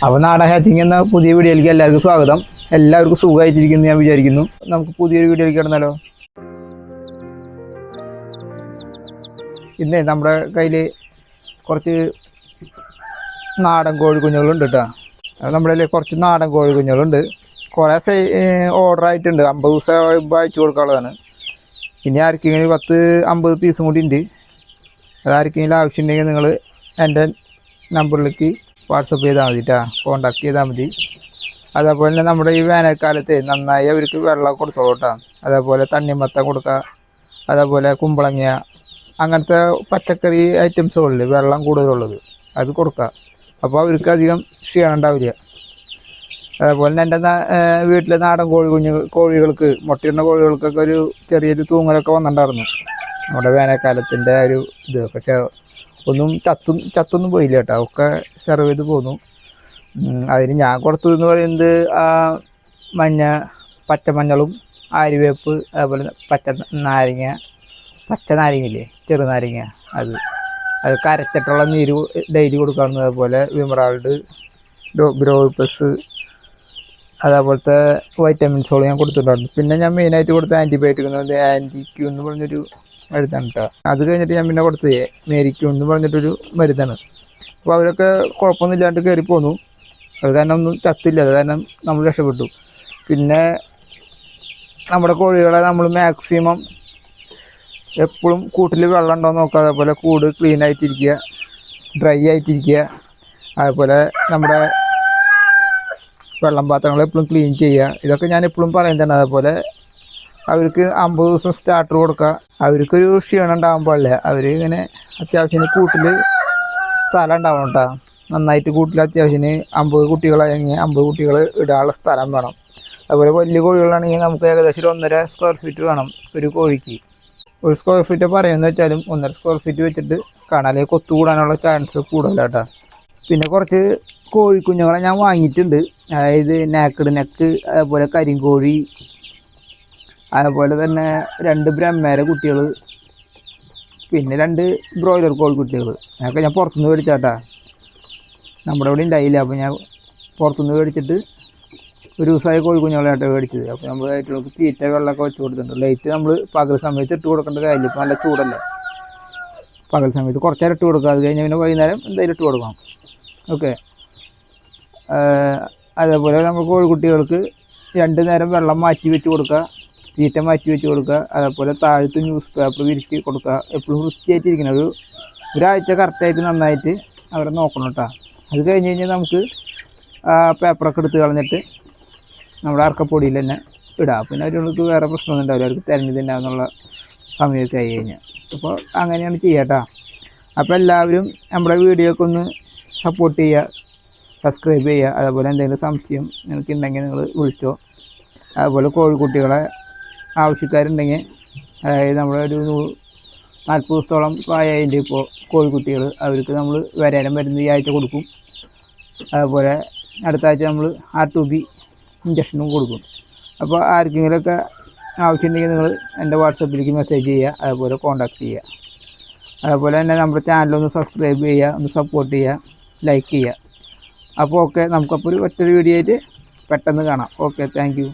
അപ്പോൾ നാടൻ ഹാച്ചിങ് എന്ന പുതിയ വീഡിയോയിലേക്ക് എല്ലാവർക്കും സ്വാഗതം. എല്ലാവർക്കും സുഖമായിട്ടിരിക്കുന്നു ഞാൻ വിചാരിക്കുന്നു. നമുക്ക് പുതിയൊരു വീഡിയോയിലേക്ക് കിടന്നാലോ? ഇന്നേ നമ്മുടെ കയ്യിൽ കുറച്ച് നാടൻ കോഴിക്കുഞ്ഞുങ്ങളുണ്ട് കേട്ടോ. അത് നമ്മുടെ കയ്യിൽ കുറച്ച് നാടൻ കോഴിക്കുഞ്ഞുങ്ങളുണ്ട്. കുറേ ഓർഡർ ആയിട്ടുണ്ട്. 50 ദിവസം അയച്ചു കൊടുക്കാനുള്ളതാണ്. ഇനി ആർക്കെങ്കിലും 10-50 പീസും കൂടി ഉണ്ട്. അതാർക്കെങ്കിലും ആവശ്യമുണ്ടെങ്കിൽ നിങ്ങൾ എൻ്റെ നമ്പറിലേക്ക് വാട്സപ്പ് ചെയ്താൽ മതി കേട്ടോ, കോൺടാക്ട് ചെയ്താൽ മതി. അതേപോലെ തന്നെ നമ്മുടെ ഈ വേനൽക്കാലത്ത് നന്നായി അവർക്ക് വെള്ളം കൊടുത്തോളൂ കേട്ടോ. അതേപോലെ തണ്ണിമത്തം കൊടുക്കുക, അതേപോലെ കുമ്പളങ്ങ, അങ്ങനത്തെ പച്ചക്കറി ഐറ്റംസുകളിൽ വെള്ളം കൂടുതലുള്ളത് അത് കൊടുക്കുക. അപ്പോൾ അവർക്ക് അധികം ക്ഷീണം ഉണ്ടാവില്ല. അതേപോലെ തന്നെ എൻ്റെ വീട്ടിലെ നാടൻ കോഴികൾക്ക് മുട്ടയിടുന്ന കോഴികൾക്കൊക്കെ ഒരു ചെറിയൊരു തൂങ്ങലൊക്കെ വന്നിട്ടുണ്ടായിരുന്നു നമ്മുടെ വേനൽക്കാലത്തിൻ്റെ ഒരു ഇത്. പക്ഷേ ഒന്നും ചത്തൊന്നും പോയില്ല കേട്ടോ, ഒക്കെ സെർവ് ചെയ്ത് പോന്നു. അതിന് ഞാൻ കൊടുത്തതെന്ന് പറയുന്നത് പച്ചമഞ്ഞളും ആര്യവേപ്പ്, അതേപോലെ പച്ച നാരങ്ങയില്ലേ, ചെറുനാരങ്ങ, അത് കരച്ചിട്ടുള്ള നീര് ഡെയിലി കൊടുക്കാറുണ്ട്. അതുപോലെ വിമറാൾഡ്, ഗ്രോപ്ലസ്, അതേപോലത്തെ വൈറ്റമിൻസുകൾ ഞാൻ കൊടുത്തിട്ടുണ്ടായിരുന്നു. പിന്നെ ഞാൻ മെയിനായിട്ട് കൊടുത്ത ആൻറ്റിബയോട്ടിക് ആൻറ്റിക്യൂ എന്ന് പറഞ്ഞൊരു മരുന്നാണ് കേട്ടോ. അത് കഴിഞ്ഞിട്ട് ഞാൻ പിന്നെ കൊടുത്തത് മേരിക്യൂ എന്ന് പറഞ്ഞിട്ടൊരു മരുന്നാണ്. അപ്പോൾ അവരൊക്കെ കുഴപ്പമൊന്നുമില്ലാണ്ട് കയറി പോന്നു. അത് കാരണം ഒന്നും ചത്തില്ല, അത് കാരണം നമ്മൾ രക്ഷപ്പെട്ടു. പിന്നെ നമ്മുടെ കോഴികളെ നമ്മൾ മാക്സിമം എപ്പോഴും കൂട്ടിൽ വെള്ളം ഉണ്ടോ എന്ന് നോക്കുക. അതേപോലെ കൂട് ക്ലീൻ ആയിട്ടിരിക്കുക, ഡ്രൈ ആയിട്ടിരിക്കുക. അതേപോലെ നമ്മുടെ വെള്ളം പാത്രങ്ങൾ എപ്പോഴും ക്ലീൻ ചെയ്യുക. ഇതൊക്കെ ഞാൻ എപ്പോഴും പറയുന്നതാണ്. അതേപോലെ അവർക്ക് 50 ദിവസം സ്റ്റാർട്ടർ കൊടുക്കുക. അവർക്കൊരു ക്ഷീണം ഉണ്ടാകാൻ പാടില്ല. അവർ ഇങ്ങനെ അത്യാവശ്യത്തിന് കൂട്ടിൽ സ്ഥലം ഉണ്ടാവണം കേട്ടോ. നന്നായിട്ട് കൂട്ടിൽ അത്യാവശ്യത്തിന് 50 കുട്ടികളാണെങ്കിൽ 50 കുട്ടികൾ ഇടാനുള്ള സ്ഥലം വേണം. അതുപോലെ വലിയ കോഴികളാണെങ്കിൽ നമുക്ക് ഏകദേശം 1.5 സ്ക്വയർ ഫീറ്റ് വേണം ഒരു കോഴിക്ക്. 1 സ്ക്വയർ ഫീറ്റ് പറയുന്നത് വെച്ചാലും 1.5 സ്ക്വയർ ഫീറ്റ് വെച്ചിട്ട് കാണാൻ കൊത്തുകൂടാനുള്ള ചാൻസ് കൂടുതലാണ് കേട്ടോ. പിന്നെ കുറച്ച് കോഴിക്കുഞ്ഞുങ്ങളെ ഞാൻ വാങ്ങിയിട്ടുണ്ട്. അതായത് നാക്കഡ് നെക്ക്, അതേപോലെ കരിങ്കോഴി, അതേപോലെ തന്നെ 2 ബ്രഹ്മേര കുട്ടികൾ, പിന്നെ 2 ബ്രോയിലർ കോഴിക്കുട്ടികൾ. അതൊക്കെ ഞാൻ പുറത്തുനിന്ന് മേടിച്ചാട്ടാ, നമ്മുടെ ഇവിടെ ഉണ്ടായില്ല. അപ്പോൾ ഞാൻ പുറത്തുനിന്ന് മേടിച്ചിട്ട് ഒരു ദിവസമായി കോഴിക്കുഞ്ഞുങ്ങളായിട്ട് മേടിച്ചത്. അപ്പോൾ നമ്മൾ ആയിട്ടുള്ള തീറ്റ വെള്ളമൊക്കെ വെച്ച് കൊടുത്തിട്ടുണ്ട്. ലൈറ്റ് നമ്മൾ പകൽ സമയത്ത് ഇട്ട് കൊടുക്കേണ്ട കാര്യമില്ല, ഇപ്പോൾ നല്ല ചൂടല്ലേ. പകൽ സമയത്ത് കുറച്ച് നേരം ഇട്ട് കൊടുക്കുക. അത് കഴിഞ്ഞ് പിന്നെ വൈകുന്നേരം എന്തായാലും ഇട്ട് കൊടുക്കണം. ഓക്കെ. അതേപോലെ നമ്മൾ കോഴിക്കുട്ടികൾക്ക് 2 നേരം വെള്ളം മാറ്റി വെച്ച് കൊടുക്കുക, തീറ്റ മാറ്റി വെച്ച് കൊടുക്കുക. അതേപോലെ താഴത്ത് ന്യൂസ് പേപ്പർ വിരിച്ച് കൊടുക്കുക. എപ്പോഴും വൃത്തിയായിട്ടിരിക്കണം. ഒരാഴ്ച കറക്റ്റായിട്ട് നന്നായിട്ട് അവരെ നോക്കണം കേട്ടോ. അത് കഴിഞ്ഞ് കഴിഞ്ഞാൽ നമുക്ക് പേപ്പറൊക്കെ എടുത്ത് കളഞ്ഞിട്ട് നമ്മുടെ അറക്കപ്പൊടിയിൽ തന്നെ ഇടാം. പിന്നെ അവർക്ക് വേറെ പ്രശ്നമൊന്നും ഉണ്ടാവില്ല, അവർക്ക് തിരഞ്ഞു തിന്നാന്നുള്ള സമയമൊക്കെ ആയി കഴിഞ്ഞാൽ. അപ്പോൾ അങ്ങനെയാണ് ചെയ്യുക കേട്ടോ. അപ്പോൾ എല്ലാവരും നമ്മുടെ വീഡിയോക്ക് ഒന്ന് സപ്പോർട്ട് ചെയ്യുക, സബ്സ്ക്രൈബ് ചെയ്യുക. അതേപോലെ എന്തെങ്കിലും സംശയം നിങ്ങൾക്കുണ്ടെങ്കിൽ നിങ്ങൾ വിളിച്ചോ. അതുപോലെ കോഴിക്കുട്ടികളെ ആവശ്യക്കാരുണ്ടെങ്കിൽ, അതായത് നമ്മളൊരു 40 ദിവസത്തോളം പ്രായമായിട്ട് ഇപ്പോൾ കോഴിക്കുട്ടികൾ, അവർക്ക് നമ്മൾ വരാനും മരുന്ന് ഈ ആഴ്ച കൊടുക്കും. അതുപോലെ അടുത്ത ആഴ്ച നമ്മൾ R2B ഇഞ്ചക്ഷനും കൊടുക്കും. അപ്പോൾ ആർക്കെങ്കിലുമൊക്കെ ആവശ്യമുണ്ടെങ്കിൽ നിങ്ങൾ എൻ്റെ വാട്സപ്പിലേക്ക് മെസ്സേജ് ചെയ്യുക, അതുപോലെ കോൺടാക്ട് ചെയ്യുക. അതുപോലെ തന്നെ നമ്മുടെ ചാനലൊന്ന് സബ്സ്ക്രൈബ് ചെയ്യുക, ഒന്ന് സപ്പോർട്ട് ചെയ്യുക, ലൈക്ക് ചെയ്യുക. അപ്പോൾ ഓക്കെ, നമുക്കപ്പോൾ ഒരു ഒറ്റൊരു വീഡിയോ ആയിട്ട് പെട്ടെന്ന് കാണാം. Okay, thank you.